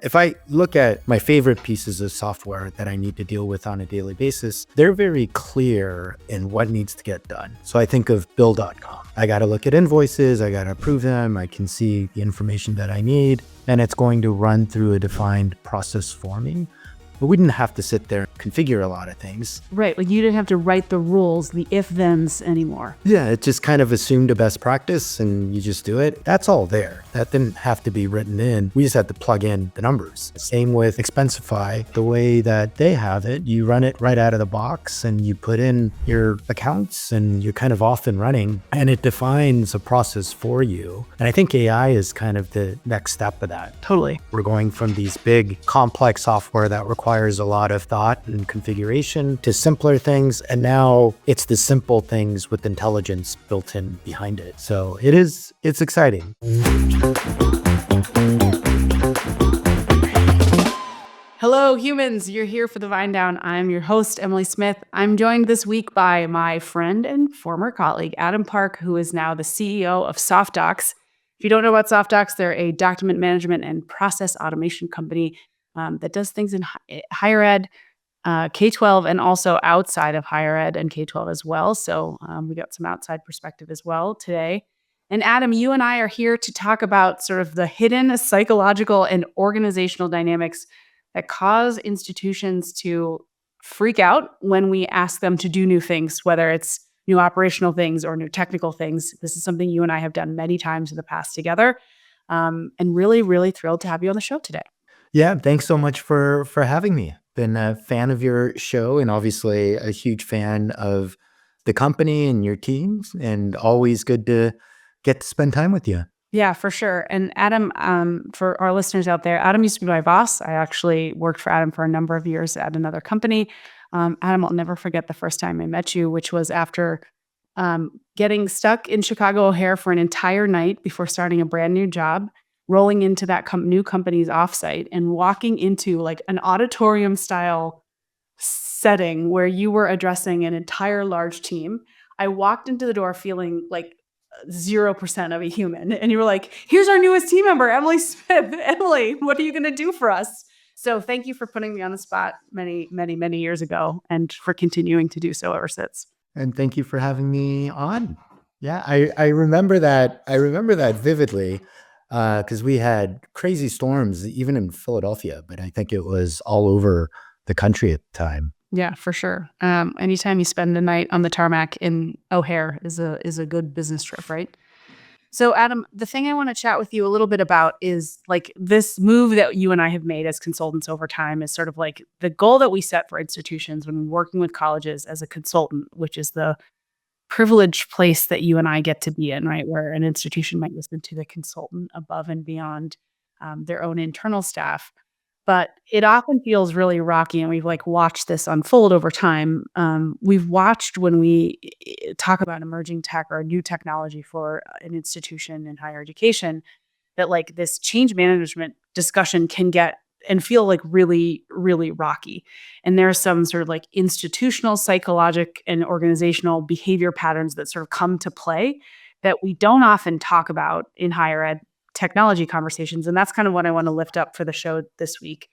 If I look at my favorite pieces of software that I need to deal with on a daily basis, they're very clear in what needs to get done. So I think of bill.com. I got to look at invoices, I got to approve them, I can see the information that I need, and it's going to run through a defined process for me. But we didn't have to sit there and configure a lot of things. Right, like you didn't have to write the rules, the if-thens anymore. Yeah, it just kind of assumed a best practice and you just do it. That's all there. That didn't have to be written in. We just had to plug in the numbers. Same with Expensify. The way that they have it, you run it right out of the box and you put in your accounts and you're kind of off and running, and it defines a process for you. And I think AI is kind of the next step of that. Totally. We're going from these big complex software that requires a lot of thought and configuration to simpler things. And now it's the simple things with intelligence built in behind it. So it's exciting. Hello, humans. You're here for the Vine Down. I'm your host, Emily Smith. I'm joined this week by my friend and former colleague, Adam Park, who is now the CEO of Softdocs. If you don't know about Softdocs, they're a document management and process automation company that does things in higher ed, K-12, and also outside of higher ed and K-12 as well. So we got some outside perspective as well today. And Adam, you and I are here to talk about sort of the hidden psychological and organizational dynamics that cause institutions to freak out when we ask them to do new things, whether it's new operational things or new technical things. This is something you and I have done many times in the past together, and really, really thrilled to have you on the show today. Yeah, thanks so much for having me. Been a fan of your show and obviously a huge fan of the company and your teams, and always good to get to spend time with you. Yeah, for sure. And Adam, for our listeners out there, Adam used to be my boss. I actually worked for Adam for a number of years at another company. Adam, I'll never forget the first time I met you, which was after getting stuck in Chicago O'Hare for an entire night before starting a brand new job, rolling into that new company's offsite and walking into like an auditorium style setting where you were addressing an entire large team. I walked into the door feeling like 0% of a human. And you were like, here's our newest team member, Emily Smith. Emily, what are you going to do for us? So thank you for putting me on the spot many, many, many years ago and for continuing to do so ever since. And thank you for having me on. Yeah, I remember that. I remember that vividly because we had crazy storms even in Philadelphia, but I think it was all over the country at the time. Yeah, for sure. Anytime you spend a night on the tarmac in O'Hare is a good business trip, right? So, Adam, the thing I want to chat with you a little bit about is like this move that you and I have made as consultants over time is sort of like the goal that we set for institutions when working with colleges as a consultant, which is the privileged place that you and I get to be in, right? Where an institution might listen to the consultant above and beyond their own internal staff. But it often feels really rocky, and we've like watched this unfold over time. We've watched when we talk about emerging tech or new technology for an institution in higher education, that like this change management discussion can get and feel like really, really rocky. And there are some sort of like institutional, psychological, and organizational behavior patterns that sort of come to play that we don't often talk about in higher ed technology conversations. And that's kind of what I want to lift up for the show this week.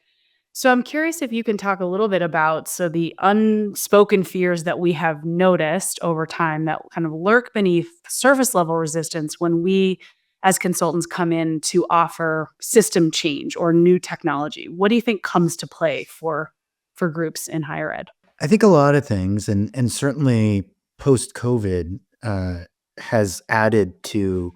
So I'm curious if you can talk a little bit about the unspoken fears that we have noticed over time that kind of lurk beneath surface level resistance when we as consultants come in to offer system change or new technology. What do you think comes to play for groups in higher ed? I think a lot of things, and certainly post-COVID has added to,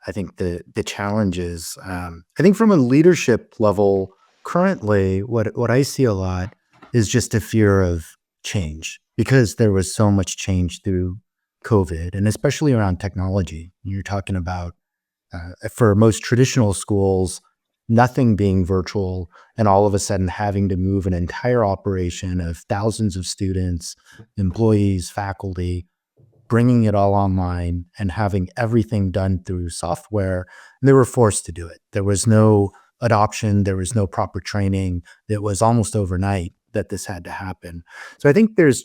I think, the challenges. I think from a leadership level, currently, what I see a lot is just a fear of change because there was so much change through COVID, and especially around technology. You're talking about, for most traditional schools, nothing being virtual, and all of a sudden having to move an entire operation of thousands of students, employees, faculty, bringing it all online and having everything done through software. And they were forced to do it. There was no adoption. There was no proper training. It was almost overnight that this had to happen. So I think there's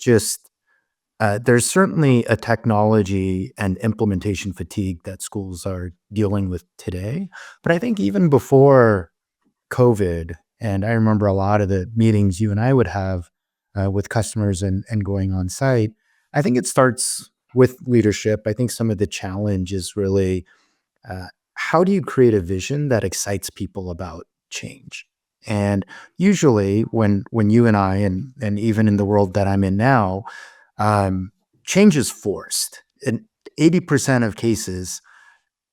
certainly a technology and implementation fatigue that schools are dealing with today. But I think even before COVID, and I remember a lot of the meetings you and I would have with customers and going on site. I think it starts with leadership. I think some of the challenge is really uh, how do you create a vision that excites people about change? And usually, when you and I and even in the world that I'm in now, um, change is forced. In 80% of cases,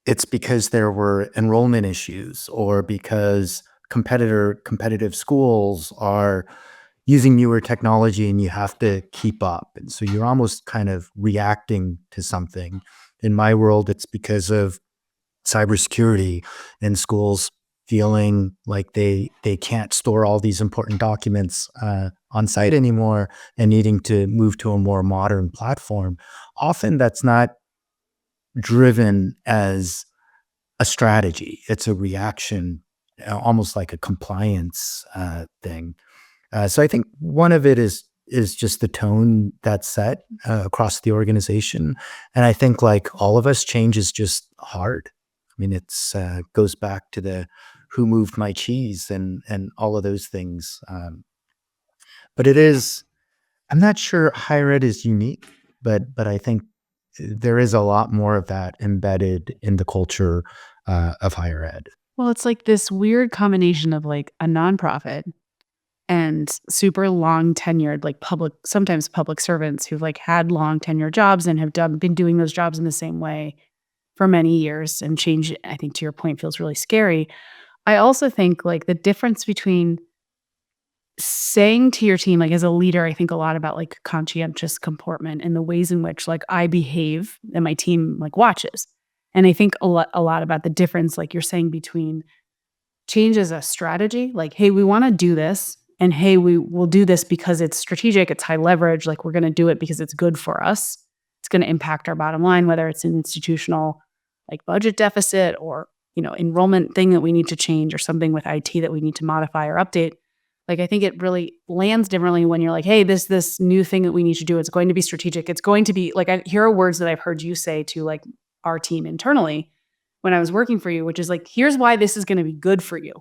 it's because there were enrollment issues or because competitive schools are using newer technology and you have to keep up. And so you're almost kind of reacting to something. In my world, it's because of cybersecurity and schools feeling like they can't store all these important documents on site anymore and needing to move to a more modern platform. Often that's not driven as a strategy. It's a reaction, almost like a compliance thing. So I think one of it is just the tone that's set across the organization, and I think like all of us, change is just hard. I mean, it's goes back to the who moved my cheese and all of those things. But it is. I'm not sure higher ed is unique, but I think there is a lot more of that embedded in the culture of higher ed. Well, it's like this weird combination of like a nonprofit and super long tenured, like sometimes public servants who've like had long tenure jobs and have been doing those jobs in the same way for many years. And change, I think, to your point, feels really scary. I also think like the difference between saying to your team, like as a leader, I think a lot about like conscientious comportment and the ways in which like I behave and my team like watches. And I think a lot about the difference, like you're saying, between change as a strategy, like, hey, we want to do this, and hey, we will do this because it's strategic, it's high leverage, like we're going to do it because it's good for us. It's going to impact our bottom line, whether it's an institutional like budget deficit or, enrollment thing that we need to change or something with IT that we need to modify or update. Like I think it really lands differently when you're like, hey, this new thing that we need to do, it's going to be strategic. It's going to be like here are words that I've heard you say to like our team internally when I was working for you, which is like, here's why this is going to be good for you,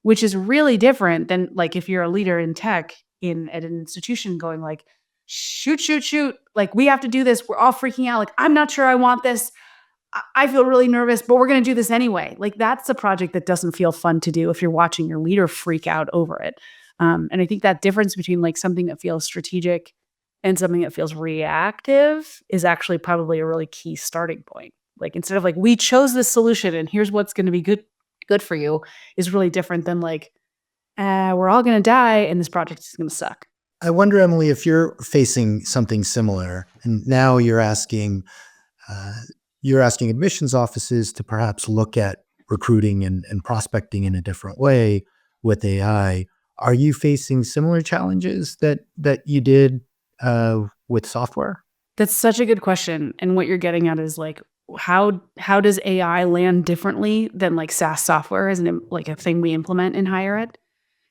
which is really different than like if you're a leader in tech at an institution going like, shoot, shoot, shoot. Like we have to do this. We're all freaking out. Like, I'm not sure I want this. I feel really nervous, but we're going to do this anyway. Like that's a project that doesn't feel fun to do if you're watching your leader freak out over it. And I think that difference between like something that feels strategic and something that feels reactive is actually probably a really key starting point. Like instead of like we chose this solution and here's what's going to be good for you is really different than like we're all going to die and this project is going to suck. I wonder, Emily, if you're facing something similar, and now uh, you're asking admissions offices to perhaps look at recruiting and prospecting in a different way with AI. Are you facing similar challenges that you did with software? That's such a good question. And what you're getting at is like how does AI land differently than like SaaS software as like a thing we implement in higher ed?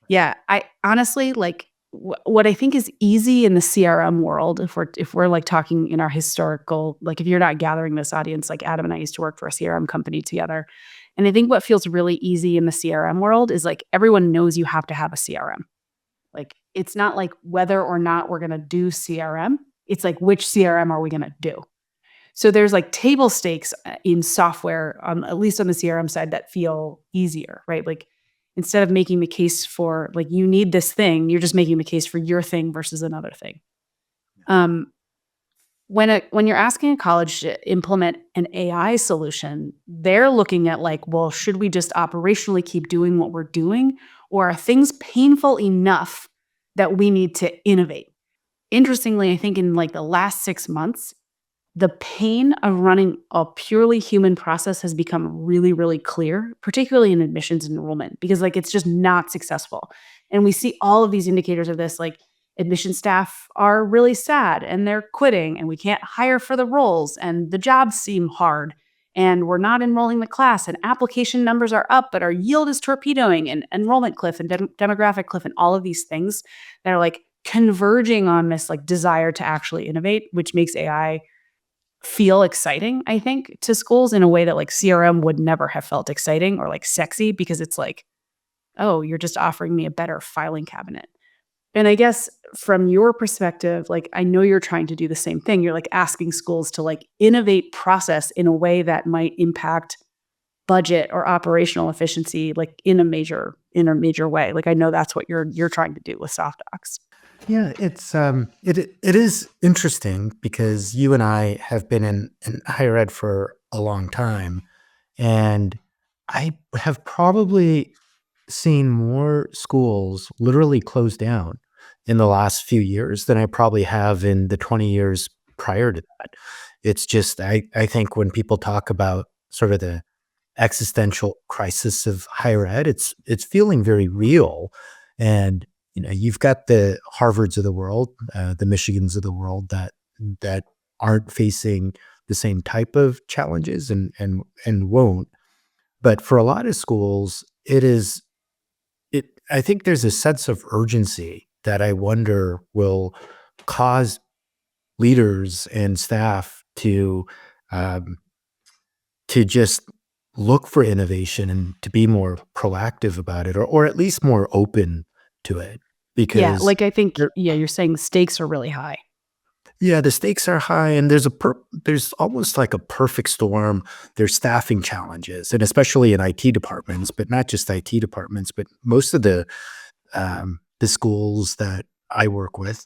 Yeah, I honestly like what I think is easy in the CRM world. If we're like talking in our historical, like if you're not gathering this audience, like Adam and I used to work for a CRM company together, and I think what feels really easy in the CRM world is like everyone knows you have to have a CRM. Like it's not like whether or not we're gonna do CRM. It's like which CRM are we gonna do? So there's like table stakes in software, at least on the CRM side, that feel easier, right? Like instead of making the case for like you need this thing, you're just making the case for your thing versus another thing. Um, when you're asking a college to implement an AI solution, they're looking at like, well, should we just operationally keep doing what we're doing, or are things painful enough that we need to innovate? Interestingly, I think in like the last 6 months, the pain of running a purely human process has become really, really clear, particularly in admissions and enrollment, because like it's just not successful. And we see all of these indicators of this, like admission staff are really sad and they're quitting and we can't hire for the roles and the jobs seem hard and we're not enrolling the class and application numbers are up, but our yield is torpedoing and enrollment cliff and demographic cliff and all of these things that are like converging on this like desire to actually innovate, which makes AI feel exciting, I think, to schools in a way that like CRM would never have felt exciting or like sexy because it's like, oh, you're just offering me a better filing cabinet. And I guess from your perspective, like, I know you're trying to do the same thing. You're like asking schools to like innovate process in a way that might impact budget or operational efficiency, like in a major way. Like, I know that's what you're trying to do with soft docs. Yeah, it is interesting because you and I have been in higher ed for a long time, and I have probably seen more schools literally close down in the last few years than I probably have in the 20 years prior to that. It's just I think when people talk about sort of the existential crisis of higher ed, it's feeling very real. And you've got the Harvards of the world, the Michigans of the world that aren't facing the same type of challenges and won't. But for a lot of schools, it is it. I think there's a sense of urgency that I wonder will cause leaders and staff um, to just look for innovation and to be more proactive about it, or at least more open to it. Yeah, Because like I think, there yeah, you're saying the stakes are really high. yeah, the stakes are high and there's almost like a perfect storm. There's staffing challenges, and especially in IT departments, but not just IT departments, but most of the schools that I work with,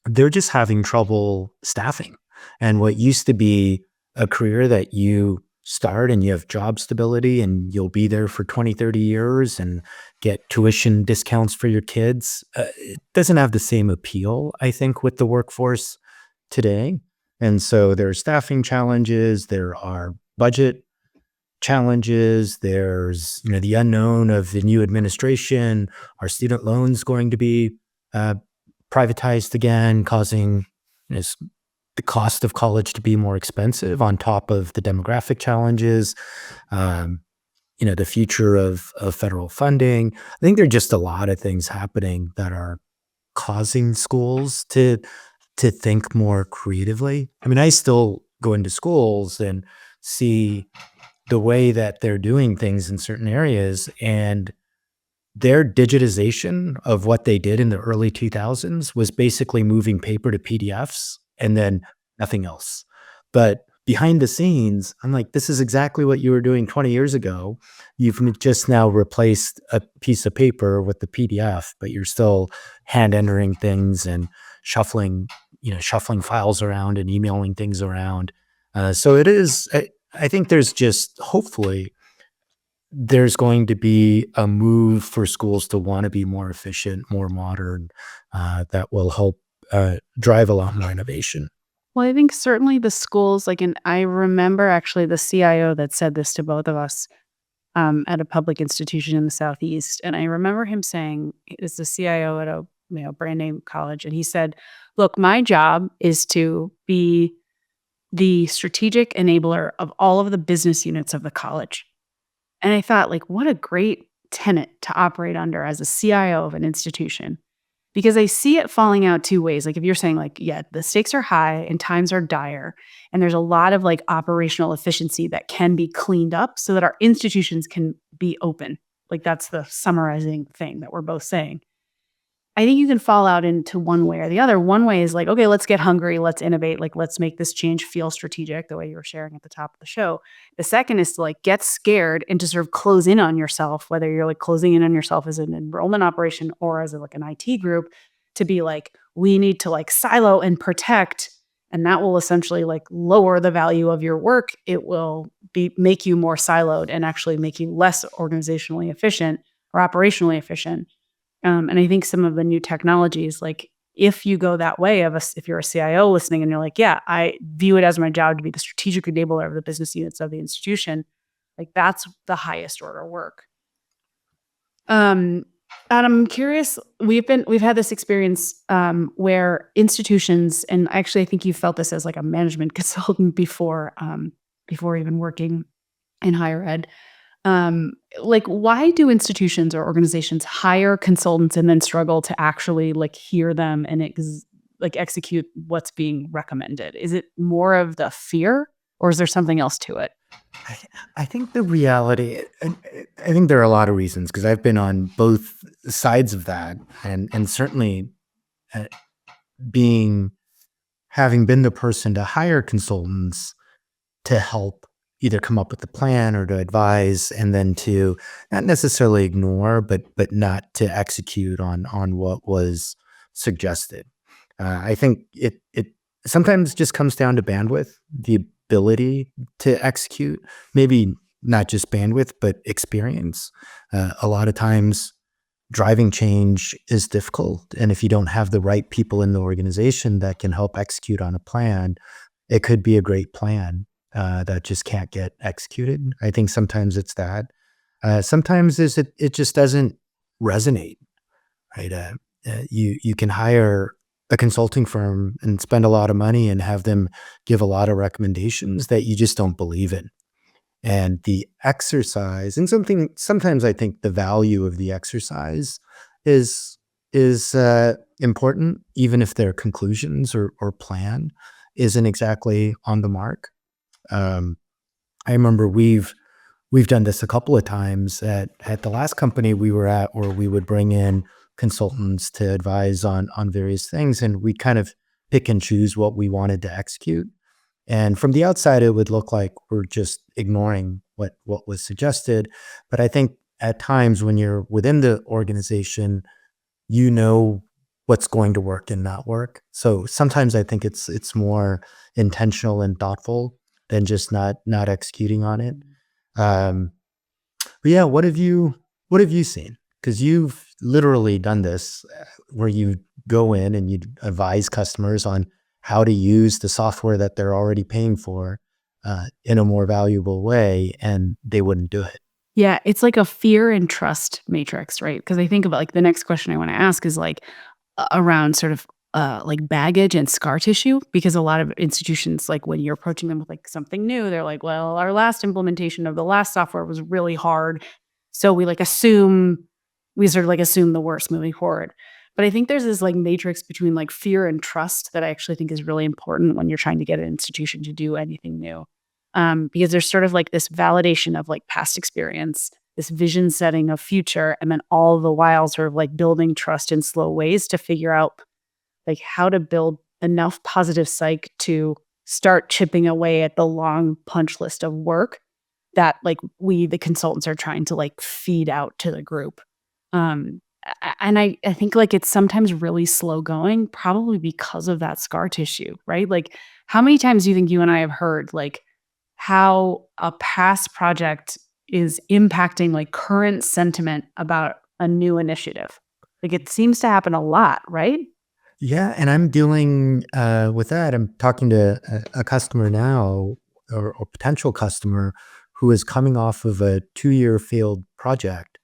they're just having trouble staffing. And what used to be a career that you start and you have job stability and you'll be there for 20, 30 years and get tuition discounts for your kids, it doesn't have the same appeal, I think, with the workforce today. And so there are staffing challenges, there are budget challenges, there's the unknown of the new administration. Are student loans going to be uh, privatized again, causing this, the cost of college to be more expensive on top of the demographic challenges, um, the future of federal funding. I think there are just a lot of things happening that are causing schools to think more creatively. I mean, I still go into schools and see the way that they're doing things in certain areas, and their digitization of what they did in the early 2000s was basically moving paper to PDFs and then nothing else. But behind the scenes, I'm like, this is exactly what you were doing 20 years ago. You've just now replaced a piece of paper with the PDF, but you're still hand entering things and shuffling, shuffling files around and emailing things around. So it is, I think there's just hopefully there's going to be a move for schools to want to be more efficient, more modern, that will help drive a lot more innovation. Well, I think certainly the schools, like, and I remember actually the CIO that said this to both of us at a public institution in the Southeast. And I remember him saying, it's the CIO at a brand name college. And he said, look, my job is to be the strategic enabler of all of the business units of the college. And I thought, like, what a great tenet to operate under as a CIO of an institution. Because I see it falling out two ways. Like, if you're saying, like, yeah, the stakes are high and times are dire, and there's a lot of like operational efficiency that can be cleaned up so that our institutions can be open. Like, that's the summarizing thing that we're both saying. I think you can fall out into one way or the other. One way is like, okay, let's get hungry, let's innovate, like let's make this change feel strategic, the way you were sharing at the top of the show. The second is to like get scared and to sort of close in on yourself, whether you're like closing in on yourself as an enrollment operation or as like an IT group, to be like, we need to like silo and protect. And that will essentially like lower the value of your work. It will make you more siloed and actually make you less organizationally efficient or operationally efficient. And I think some of the new technologies, like if you go that way if you're a CIO listening and you're like, yeah, I view it as my job to be the strategic enabler of the business units of the institution, like that's the highest order work. Um, and I'm curious, we've had this experience where institutions, and actually I think you felt this as like a management consultant before even working in higher ed. Like, why do institutions or organizations hire consultants and then struggle to actually like hear them and like execute what's being recommended? Is it more of the fear? Or is there something else to it? I, I think the reality, I think there are a lot of reasons because I've been on both sides of that, and certainly uh, being having been the person to hire consultants to help either come up with a plan or to advise, and then to not necessarily ignore, but not to execute on what was suggested. I think it sometimes just comes down to bandwidth, the ability to execute. Maybe not just bandwidth, but experience. A lot of times, driving change is difficult, and if you don't have the right people in the organization that can help execute on a plan, it could be a great plan that just can't get executed. I think sometimes it's that. Sometimes is it just doesn't resonate, right? You can hire a consulting firm and spend a lot of money and have them give a lot of recommendations that you just don't believe in. And the exercise, and sometimes I think the value of the exercise is is important, even if their conclusions or plan isn't exactly on the mark. Um, I remember we've done this a couple of times at the last company we were at, where we would bring in consultants to advise on various things, and we kind of pick and choose what we wanted to execute. And from the outside, it would look like we're just ignoring what was suggested. But I think at times when you're within the organization, you know what's going to work and not work. So sometimes I think it's more intentional and thoughtful than just not executing on it. Um, but yeah, what have you seen? Because you've literally done this, where you go in and you advise customers on how to use the software that they're already paying for in a more valuable way, and they wouldn't do it. Yeah, it's like a fear and trust matrix, right? Because I think about like the next question I want to ask is like around sort of like baggage and scar tissue, because a lot of institutions, like when you're approaching them with like something new, they're like, well, our last implementation of the last software was really hard. So we sort of like assume the worst moving forward. But I think there's this like matrix between like fear and trust that I actually think is really important when you're trying to get an institution to do anything new. Because there's sort of like this validation of like past experience, this vision setting of future, and then all the while sort of like building trust in slow ways to figure out like how to build enough positive psych to start chipping away at the long punch list of work that like we, the consultants, are trying to like feed out to the group. And I think like it's sometimes really slow going, probably because of that scar tissue, right? Like, how many times do you think you and I have heard like how a past project is impacting like current sentiment about a new initiative? Like it seems to happen a lot, right? Yeah, and I'm dealing with that. I'm talking to a customer now, or potential customer, who is coming off of a 2-year failed project,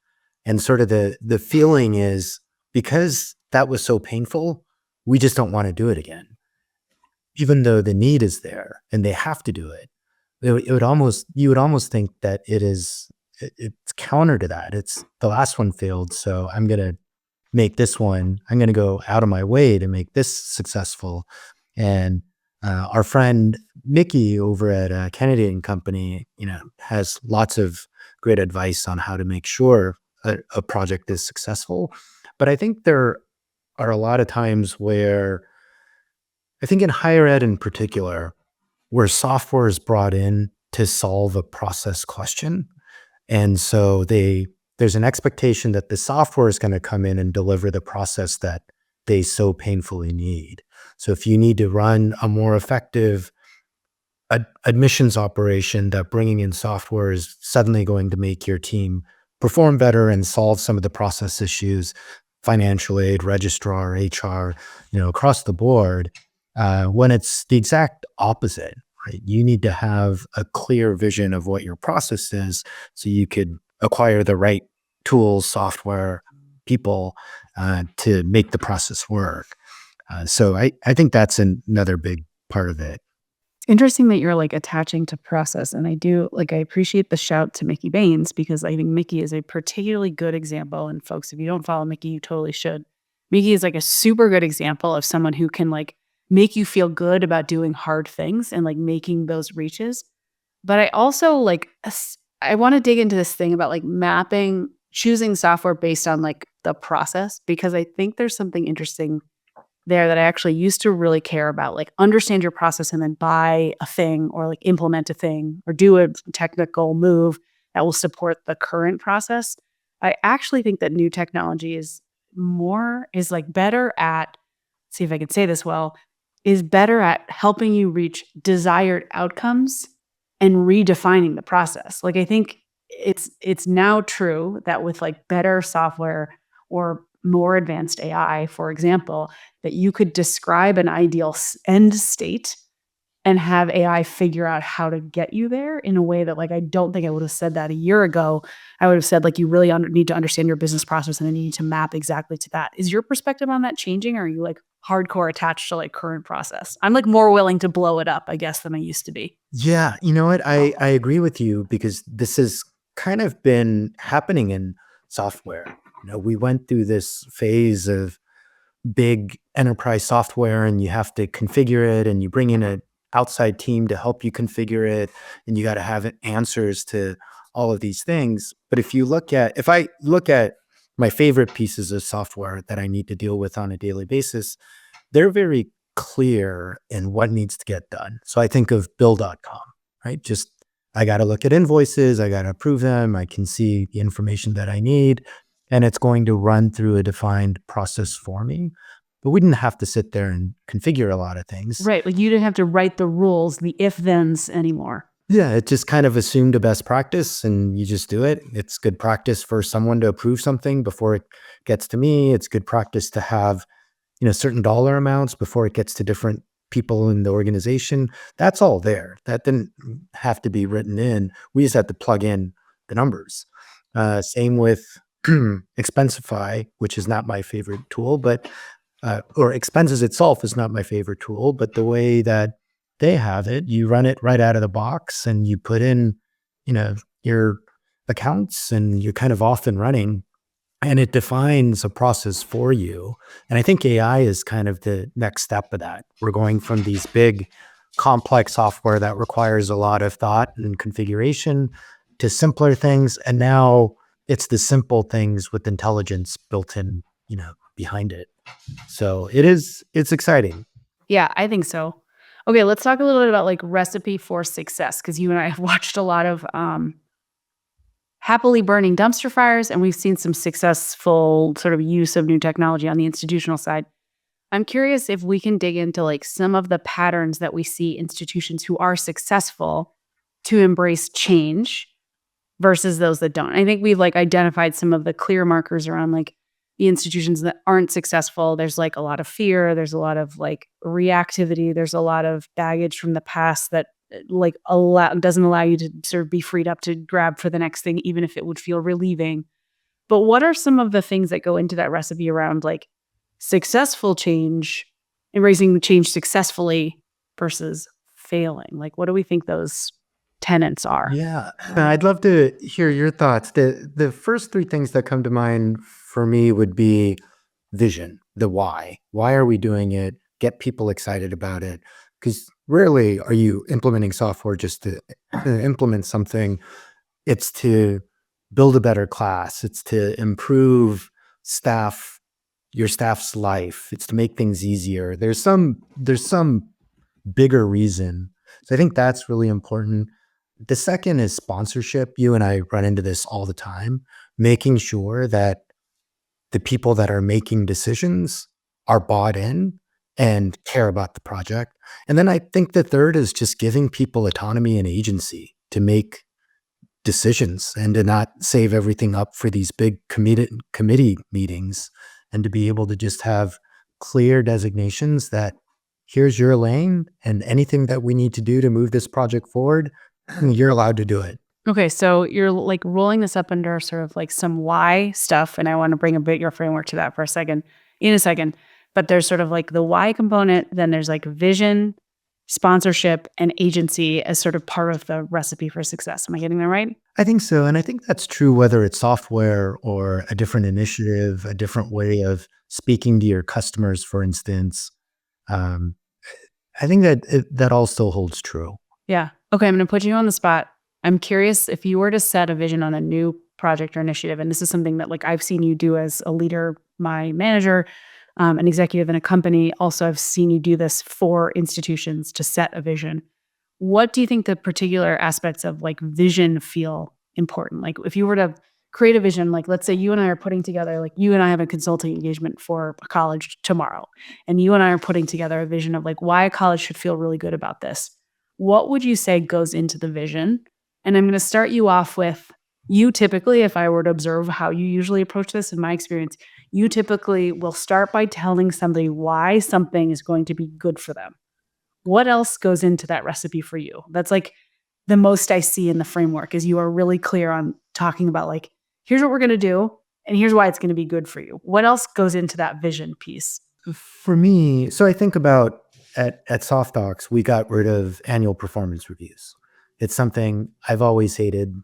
and sort of the feeling is, because that was so painful, we just don't want to do it again, even though the need is there and they have to do it. It would almost you would almost think that it's counter to that. It's the last one failed, so I'm going to go out of my way to make this successful. And our friend Mickey over at Kennedy and Company, has lots of great advice on how to make sure a project is successful. But I think there are a lot of times where, I think in higher ed in particular, where software is brought in to solve a process question, and so there's an expectation that the software is going to come in and deliver the process that they so painfully need. So if you need to run a more effective admissions operation, that bringing in software is suddenly going to make your team perform better and solve some of the process issues, financial aid, registrar, HR, across the board, when it's the exact opposite, right? You need to have a clear vision of what your process is so you could acquire the right tools, software, people to make the process work. So I think that's another big part of it. It's interesting that you're like attaching to process. And I do like, I appreciate the shout to Mickey Baines, because I think Mickey is a particularly good example. And folks, if you don't follow Mickey, you totally should. Mickey is like a super good example of someone who can like make you feel good about doing hard things and like making those reaches. But I also I want to dig into this thing about like choosing software based on like the process, because I think there's something interesting there that I actually used to really care about, like understand your process and then buy a thing or like implement a thing or do a technical move that will support the current process. I actually think that new technology is like better at, see if I can say this well, is better at helping you reach desired outcomes and redefining the process. Like I think it's now true that with like better software or more advanced AI, for example, that you could describe an ideal end state and have AI figure out how to get you there in a way that like I don't think I would have said that a year ago. I would have said like you really need to understand your business process and then you need to map exactly to that. Is your perspective on that changing, or are you like hardcore attached to like current process? I'm like more willing to blow it up, I guess, than I used to be. Yeah, you know what? I agree with you because this has kind of been happening in software. We went through this phase of big enterprise software and you have to configure it and you bring in an outside team to help you configure it and you got to have answers to all of these things. But if I look at my favorite pieces of software that I need to deal with on a daily basis, they're very clear in what needs to get done. So I think of bill.com, right? Just I got to look at invoices, I got to approve them, I can see the information that I need, and it's going to run through a defined process for me. But we didn't have to sit there and configure a lot of things. Right. Like you didn't have to write the rules, the if thens anymore. Yeah, it just kind of assumed a best practice and you just do it. It's good practice for someone to approve something before it gets to me. It's good practice to have certain dollar amounts before it gets to different people in the organization. That's all there. That didn't have to be written in. We just had to plug in the numbers. Same with Expensify, which is not my favorite tool, but or expenses itself is not my favorite tool, but the way that they have it, you run it right out of the box and you put in, your accounts and you're kind of off and running and it defines a process for you. And I think AI is kind of the next step of that. We're going from these big, complex software that requires a lot of thought and configuration to simpler things. And now it's the simple things with intelligence built in, behind it. So it's exciting. Yeah, I think so. Okay, let's talk a little bit about like recipe for success, because you and I have watched a lot of happily burning dumpster fires, and we've seen some successful sort of use of new technology on the institutional side. I'm curious if we can dig into like some of the patterns that we see institutions who are successful to embrace change versus those that don't. I think we've like identified some of the clear markers around like the institutions that aren't successful. There's like a lot of fear, there's a lot of like reactivity, there's a lot of baggage from the past that like doesn't allow you to sort of be freed up to grab for the next thing, even if it would feel relieving. But what are some of the things that go into that recipe around like successful change, embracing change successfully versus failing? Like, what do we think those tenets are? Yeah, I'd love to hear your thoughts. The first three things that come to mind for me would be vision, the why. Why are we doing it? Get people excited about it. Because rarely are you implementing software just to implement something. It's to build a better class. It's to improve your staff's life. It's to make things easier. There's some bigger reason. So I think that's really important. The second is sponsorship. You and I run into this all the time, making sure that the people that are making decisions are bought in and care about the project. And then I think the third is just giving people autonomy and agency to make decisions and to not save everything up for these big committee meetings and to be able to just have clear designations that here's your lane and anything that we need to do to move this project forward, you're allowed to do it. Okay, so you're like rolling this up under sort of like some why stuff, and I want to bring a bit your framework to that for a second, in a second. But there's sort of like the why component, then there's like vision, sponsorship, and agency as sort of part of the recipe for success. Am I getting that right? I think so. And I think that's true whether it's software or a different initiative, a different way of speaking to your customers, for instance. Um, I think that that all still holds true. Yeah. Okay, I'm gonna put you on the spot. I'm curious if you were to set a vision on a new project or initiative, and this is something that like I've seen you do as a leader, my manager, an executive in a company. Also, I've seen you do this for institutions to set a vision. What do you think the particular aspects of like vision feel important? Like if you were to create a vision, like let's say you and I are putting together, like you and I have a consulting engagement for a college tomorrow, and you and I are putting together a vision of like why a college should feel really good about this. What would you say goes into the vision? And I'm going to start you off with you typically, if I were to observe how you usually approach this in my experience, you typically will start by telling somebody why something is going to be good for them. What else goes into that recipe for you? That's like the most I see in the framework is you are really clear on talking about like, here's what we're going to do and here's why it's going to be good for you. What else goes into that vision piece? For me, so I think about at Softdocs, we got rid of annual performance reviews. It's something I've always hated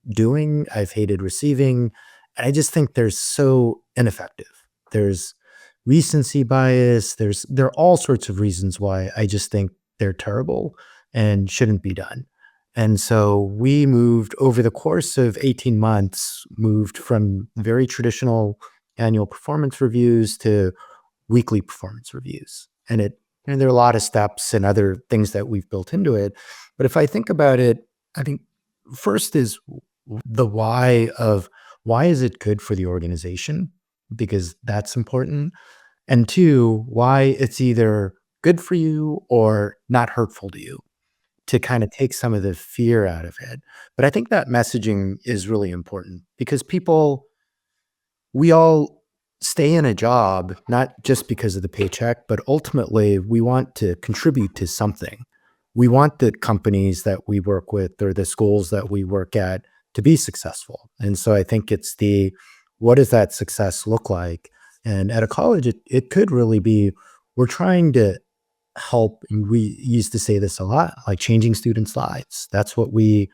doing, I've hated receiving, and I just think they're so ineffective. There's recency bias, there are all sorts of reasons why I just think they're terrible and shouldn't be done. And so we moved over the course of 18 months, moved from very traditional annual performance reviews to weekly performance reviews. And there are a lot of steps and other things that we've built into it. But if I think about it, I think first is the why of why is it good for the organization? Because that's important. And two, why it's either good for you or not hurtful to you to kind of take some of the fear out of it. But I think that messaging is really important because we all stay in a job not just because of the paycheck, but ultimately we want to contribute to something. We want the companies that we work with or the schools that we work at to be successful. And so I think it's the what does that success look like? And at a college, it could really be we're trying to help. And we used to say this a lot, like changing students' lives. That's what we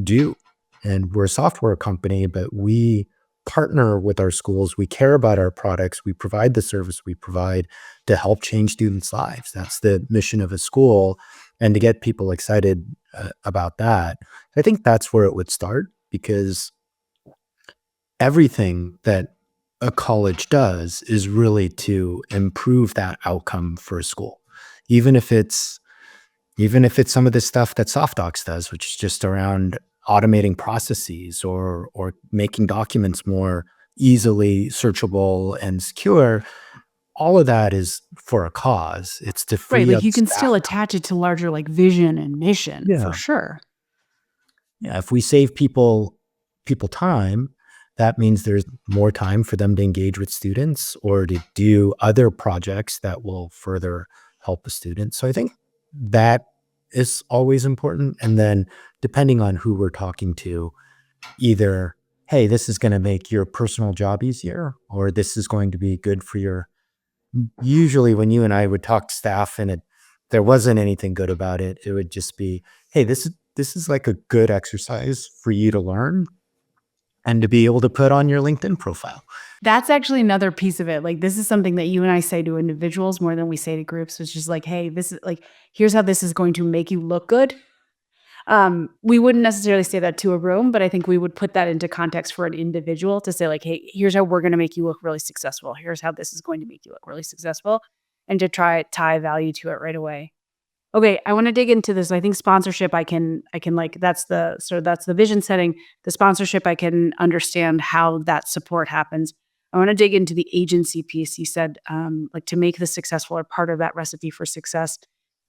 do. And we're a software company, but we partner with our schools. We care about our products. We provide the service we provide to help change students' lives. That's the mission of a school. And to get people excited about that, I think that's where it would start because everything that a college does is really to improve that outcome for a school. Even if it's even if it's some of the stuff that SoftDocs does, which is just around automating processes or making documents more easily searchable and secure, all of that is for a cause. It's to Right. free Like up you can staff still time. attach it to larger like vision and mission for Yeah. sure. Yeah. If we save people time, that means there's more time for them to engage with students or to do other projects that will further help the students. So I think that is always important. And then depending on who we're talking to, either, hey, this is going to make your personal job easier, or this is going to be good for your. Usually, when you and I would talk to staff and there wasn't anything good about it, it would just be, hey, this is like a good exercise for you to learn and to be able to put on your LinkedIn profile. That's actually another piece of it. Like, this is something that you and I say to individuals more than we say to groups, which is like, "Hey, this is like, here's how this is going to make you look good." We wouldn't necessarily say that to a room, but I think we would put that into context for an individual to say like, "Hey, here's how we're gonna make you look really successful. Here's how this is going to make you look really successful," and to try tie value to it right away. Okay, I wanna dig into this. I think sponsorship, I can like that's the vision setting. The sponsorship, I can understand how that support happens. I wanna dig into the agency piece. You said, like, to make this successful or part of that recipe for success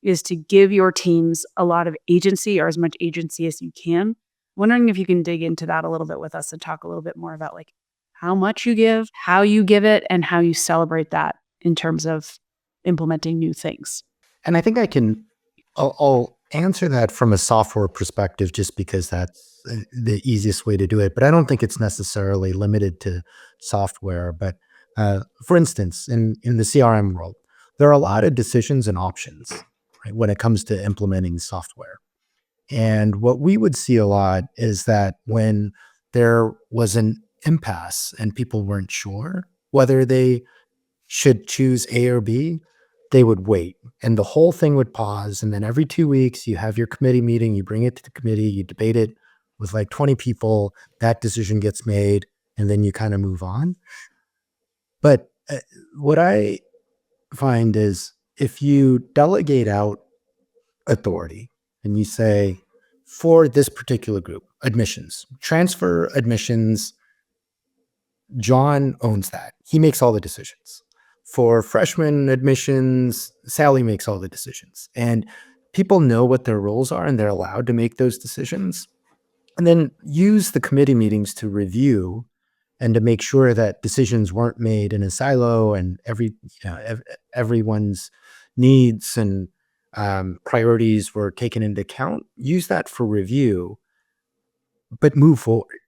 is to give your teams a lot of agency or as much agency as you can. Wondering if you can dig into that a little bit with us and talk a little bit more about, like, how much you give, how you give it, and how you celebrate that in terms of implementing new things. And I think I'll answer that from a software perspective just because that's the easiest way to do it. But I don't think it's necessarily limited to software. But for instance, in the CRM world, there are a lot of decisions and options, right, when it comes to implementing software. And what we would see a lot is that when there was an impasse and people weren't sure whether they should choose A or B, they would wait and the whole thing would pause. And then every 2 weeks, you have your committee meeting, you bring it to the committee, you debate it with like 20 people, that decision gets made, and then you kind of move on. But what I find is if you delegate out authority and you say, for this particular group, admissions, transfer admissions, John owns that. He makes all the decisions. For freshman admissions, Sally makes all the decisions. And people know what their roles are and they're allowed to make those decisions. And then use the committee meetings to review and to make sure that decisions weren't made in a silo and everyone's needs and priorities were taken into account. Use that for review, but move forward,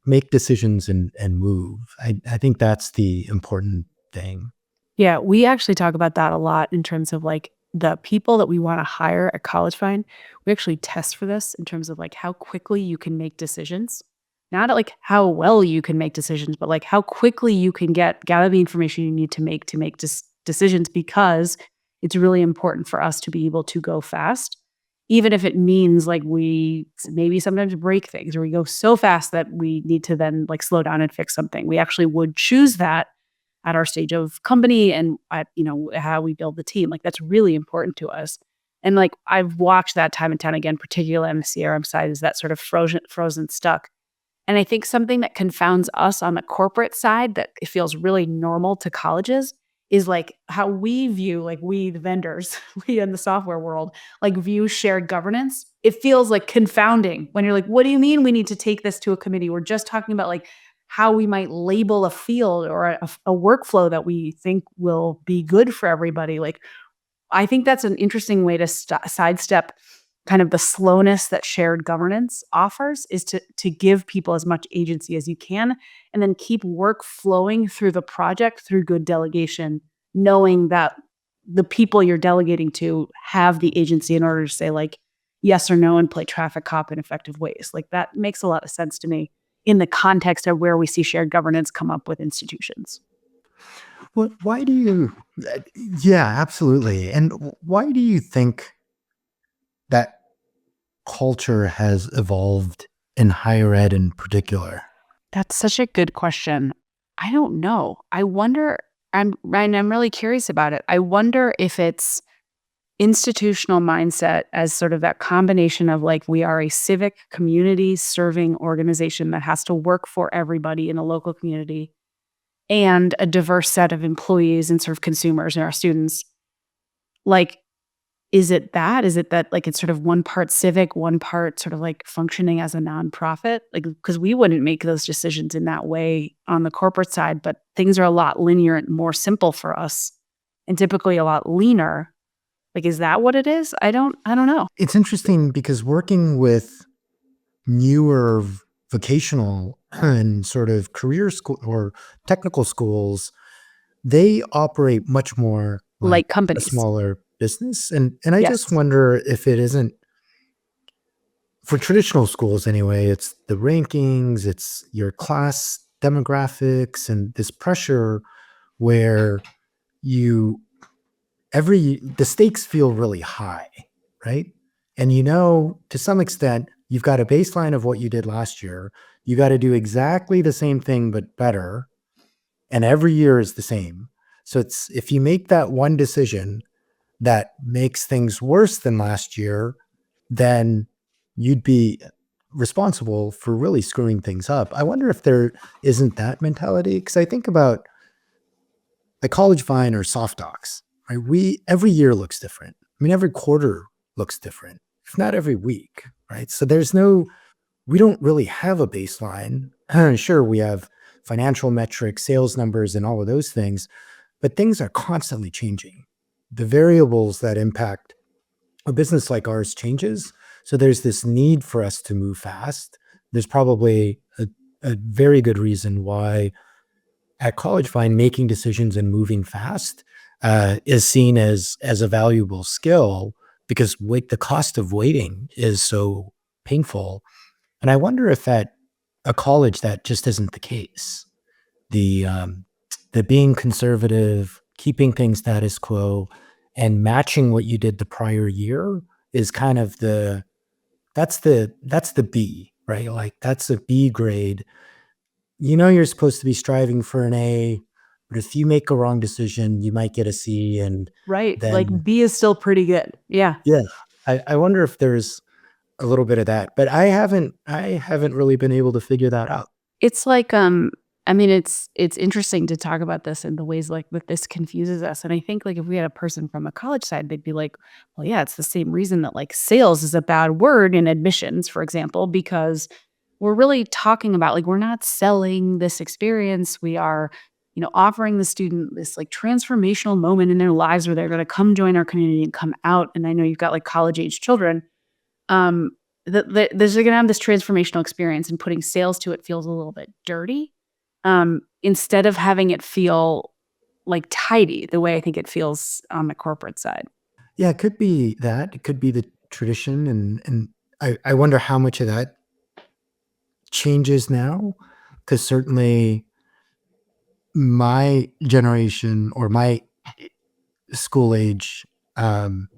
make decisions and move. I think that's the important thing. Yeah, we actually talk about that a lot in terms of like the people that we want to hire at College Fine. We actually test for this in terms of like how quickly you can make decisions. Not like how well you can make decisions, but like how quickly you can gather the information you need to make decisions, because it's really important for us to be able to go fast, even if it means like we maybe sometimes break things or we go so fast that we need to then like slow down and fix something. We actually would choose that at our stage of company and at, how we build the team. Like that's really important to us. And like I've watched that time and time again, particularly on the CRM side, is that sort of frozen stuck. And I think something that confounds us on the corporate side that it feels really normal to colleges is like how we view, like we, the vendors, we in the software world, like view shared governance. It feels like confounding when you're like, what do you mean we need to take this to a committee? We're just talking about like how we might label a field or a workflow that we think will be good for everybody. Like, I think that's an interesting way to sidestep kind of the slowness that shared governance offers, is to give people as much agency as you can and then keep work flowing through the project through good delegation, knowing that the people you're delegating to have the agency in order to say like yes or no and play traffic cop in effective ways. Like that makes a lot of sense to me in the context of where we see shared governance come up with institutions. Well, why do you? Yeah, absolutely. And why do you think that culture has evolved in higher ed in particular? That's such a good question. I don't know. I wonder, I'm really curious about it. I wonder if it's institutional mindset as sort of that combination of like we are a civic community serving organization that has to work for everybody in a local community and a diverse set of employees and sort of consumers and our students. Like, is it that? Is it that like it's sort of one part civic, one part sort of like functioning as a nonprofit? Like, because we wouldn't make those decisions in that way on the corporate side, but things are a lot linear and more simple for us and typically a lot leaner. Like, is that what it is? I don't know. It's interesting because working with newer vocational and sort of career school or technical schools, they operate much more like Like a companies. smaller business. And I just Yes. wonder if it isn't, for traditional schools anyway, it's the rankings, it's your class demographics, and this pressure where you the stakes feel really high, right? And to some extent, you've got a baseline of what you did last year. You got to do exactly the same thing but better, and every year is the same. So it's if you make that one decision that makes things worse than last year, then you'd be responsible for really screwing things up. I wonder if there isn't that mentality, because I think about like College Vine or Softdocs, right? Every year looks different. I mean, every quarter looks different, if not every week, right? So we don't really have a baseline. Sure, we have financial metrics, sales numbers, and all of those things, but things are constantly changing. The variables that impact a business like ours changes. So there's this need for us to move fast. There's probably a very good reason why at College Fine, making decisions and moving fast is seen as a valuable skill because the cost of waiting is so painful. And I wonder if at a college that just isn't the case. The being conservative, keeping things status quo, and matching what you did the prior year is kind of that's the B, right? Like, that's a B grade. You know you're supposed to be striving for an A, but if you make a wrong decision, you might get a C, and Right. Like then B is still pretty good. Yeah. yeah, I wonder if there's a little bit of that, but I haven't really been able to figure that out. It's like, I mean, it's interesting to talk about this in the ways like that this confuses us. And I think like if we had a person from a college side, they'd be like, well, yeah, it's the same reason that like sales is a bad word in admissions, for example, because we're really talking about like we're not selling this experience. We are, offering the student this like transformational moment in their lives where they're going to come join our community and come out. And I know you've got like college age children. Um, that they're gonna have this transformational experience, and putting sales to it feels a little bit dirty, instead of having it feel, like, tidy the way I think it feels on the corporate side. Yeah, it could be that. It could be the tradition, and I wonder how much of that changes now, because certainly my generation or my school age, um,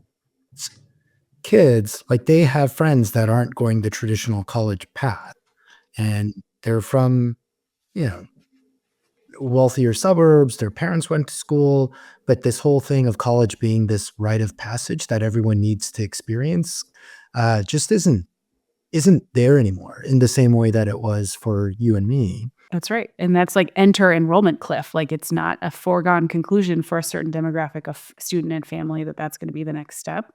s kids, like, they have friends that aren't going the traditional college path, and they're from, you know, wealthier suburbs, their parents went to school, but this whole thing of college being this rite of passage that everyone needs to experience, just isn't there anymore in the same way that it was for you and me. That's right, and that's, like, enter enrollment cliff, like, it's not a foregone conclusion for a certain demographic of student and family that that's gonna be the next step,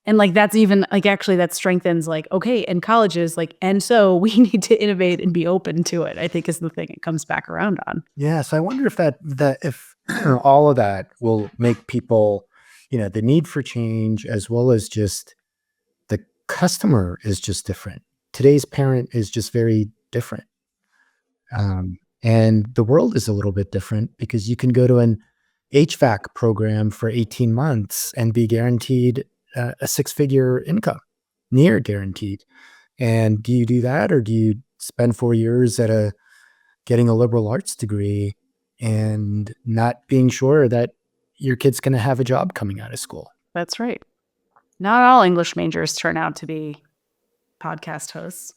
and, like, that's even like, actually, that strengthens, like, okay, in colleges, like, and so we need to innovate and be open to it, I think is the thing it comes back around on. Yeah, so I wonder if that if all of that will make people, the need for change as well as just the customer is just different. Today's parent is just very different. And the world is a little bit different because you can go to an HVAC program for 18 months and be guaranteed a six-figure income, near guaranteed. And do you do that, or do you spend 4 years getting a liberal arts degree and not being sure that your kid's going to have a job coming out of school? That's right. Not all English majors turn out to be podcast hosts.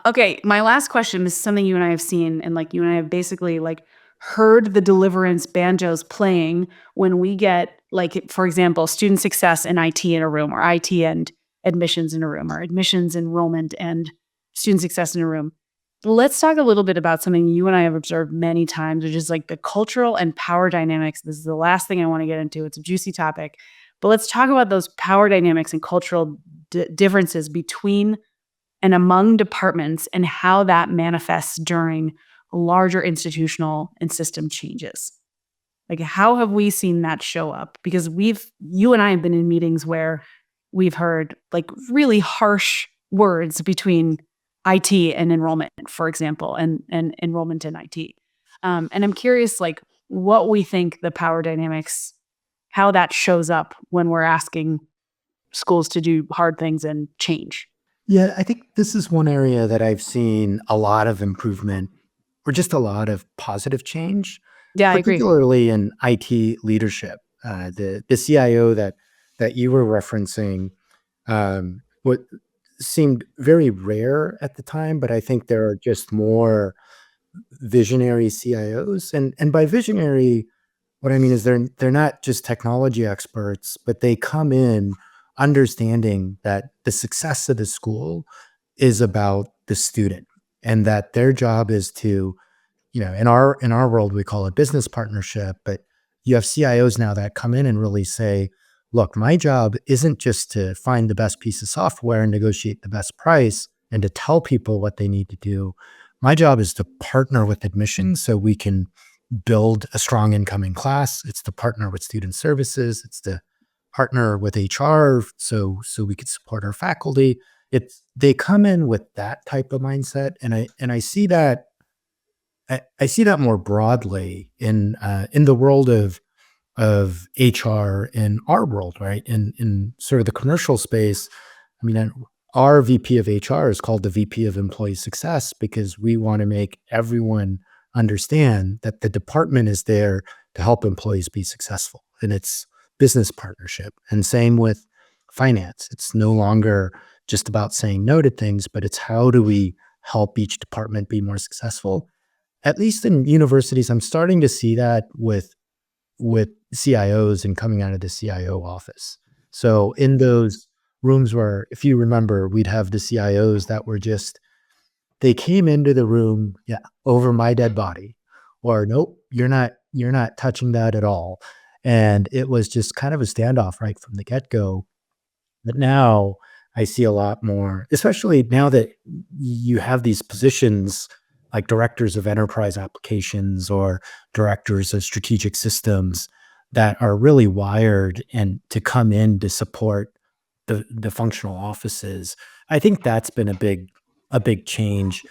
Okay, my last question is something you and I have seen, and like you and I have basically like heard the deliverance banjos playing when we get like, for example, student success and IT in a room, or IT and admissions in a room, or admissions enrollment and student success in a room. Let's talk a little bit about something you and I have observed many times, which is like the cultural and power dynamics. This is the last thing I want to get into. It's a juicy topic, but let's talk about those power dynamics and cultural differences between and among departments, and how that manifests during larger institutional and system changes. Like, how have we seen that show up? Because you and I have been in meetings where we've heard like really harsh words between IT and enrollment, for example, and enrollment in IT. And I'm curious, like, what we think the power dynamics, how that shows up when we're asking schools to do hard things and change. Yeah, I think this is one area that I've seen a lot of improvement or just a lot of positive change, Yeah, I agree. particularly in IT leadership. The CIO that you were referencing, what seemed very rare at the time, but I think there are just more visionary CIOs, and by visionary, what I mean is they're not just technology experts, but they come in understanding that the success of the school is about the student, and that their job is to, in our world, we call it business partnership, but you have CIOs now that come in and really say, look, my job isn't just to find the best piece of software and negotiate the best price and to tell people what they need to do. My job is to partner with admissions so we can build a strong incoming class. It's to partner with student services. It's to partner with HR so we could support our faculty. They come in with that type of mindset, and I see that I see that more broadly in the world of HR in our world, right? In sort of the commercial space. I mean, our VP of HR is called the VP of Employee Success because we want to make everyone understand that the department is there to help employees be successful. And it's business partnership. And same with finance. It's no longer just about saying no to things, but it's how do we help each department be more successful? At least in universities, I'm starting to see that with CIOs and coming out of the CIO office. So in those rooms where, if you remember, we'd have the CIOs that were just they came into the room, yeah, over my dead body, or nope, you're not touching that at all. And it was just kind of a standoff right from the get-go. But now I see a lot more, especially now that you have these positions like directors of enterprise applications or directors of strategic systems that are really wired and to come in to support the functional offices. I think that's been a big change.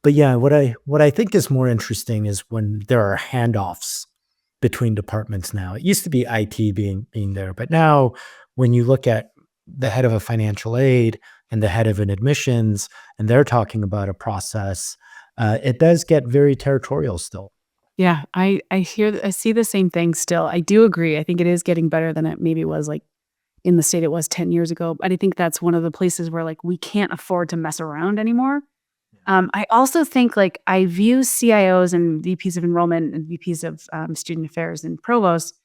But yeah, what I think is more interesting is when there are handoffs between departments now. It used to be IT being there, but now when you look at the head of a financial aid and the head of an admissions, and they're talking about a process, it does get very territorial still. Yeah, I see the same thing still. I do agree. I think it is getting better than it maybe was like in the state it was 10 years ago. But I think that's one of the places where like we can't afford to mess around anymore. I also think like I view CIOs and VPs of enrollment and VPs of student affairs and provosts.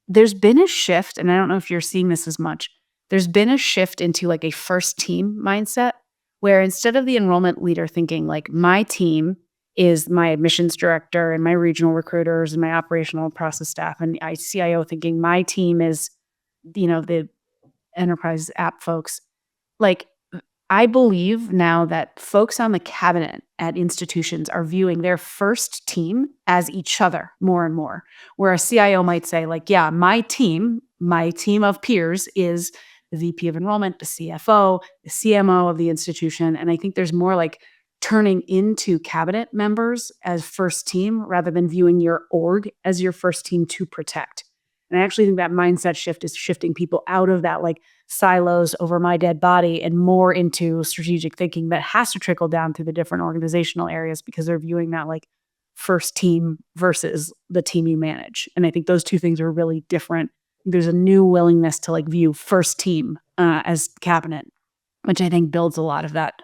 There's been a shift, and I don't know if you're seeing this as much. There's been a shift into like a first team mindset where instead of the enrollment leader thinking like my team is my admissions director and my regional recruiters and my operational process staff and I CIO thinking my team is the enterprise app folks. Like I believe now that folks on the cabinet at institutions are viewing their first team as each other more and more. Where a CIO might say, like, yeah, my team of peers is the VP of enrollment, the CFO, the CMO of the institution. And I think there's more like turning into cabinet members as first team rather than viewing your org as your first team to protect. And I actually think that mindset shift is shifting people out of that like silos over my dead body and more into strategic thinking that has to trickle down through the different organizational areas because they're viewing that like first team versus the team you manage. And I think those two things are really different. There's a new willingness to like view first team as cabinet, which I think builds a lot of that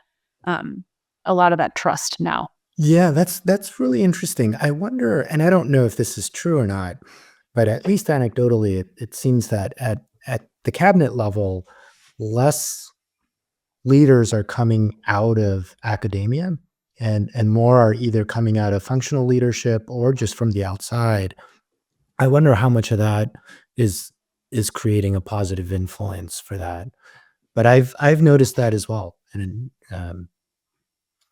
trust now. Yeah, that's really interesting. I wonder, and I don't know if this is true or not, but at least anecdotally, it seems that at the cabinet level, less leaders are coming out of academia and more are either coming out of functional leadership or just from the outside. I wonder how much of that is is creating a positive influence for that. But I've noticed that as well, and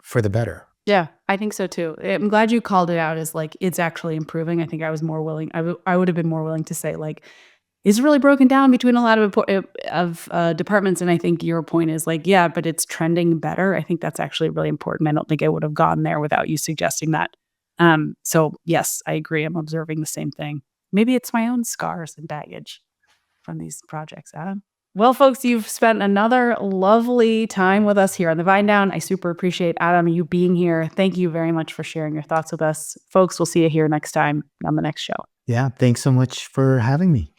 for the better. Yeah, I think so too. I'm glad you called it out as like it's actually improving. I think I was more willing. I would have been more willing to say like it's really broken down between a lot of departments. And I think your point is like yeah, but it's trending better. I think that's actually really important. I don't think I would have gone there without you suggesting that. So yes, I agree. I'm observing the same thing. Maybe it's my own scars and baggage from these projects, Adam. Well, folks, you've spent another lovely time with us here on the Vine Down. I super appreciate Adam, you being here. Thank you very much for sharing your thoughts with us. Folks, we'll see you here next time on the next show. Yeah, thanks so much for having me.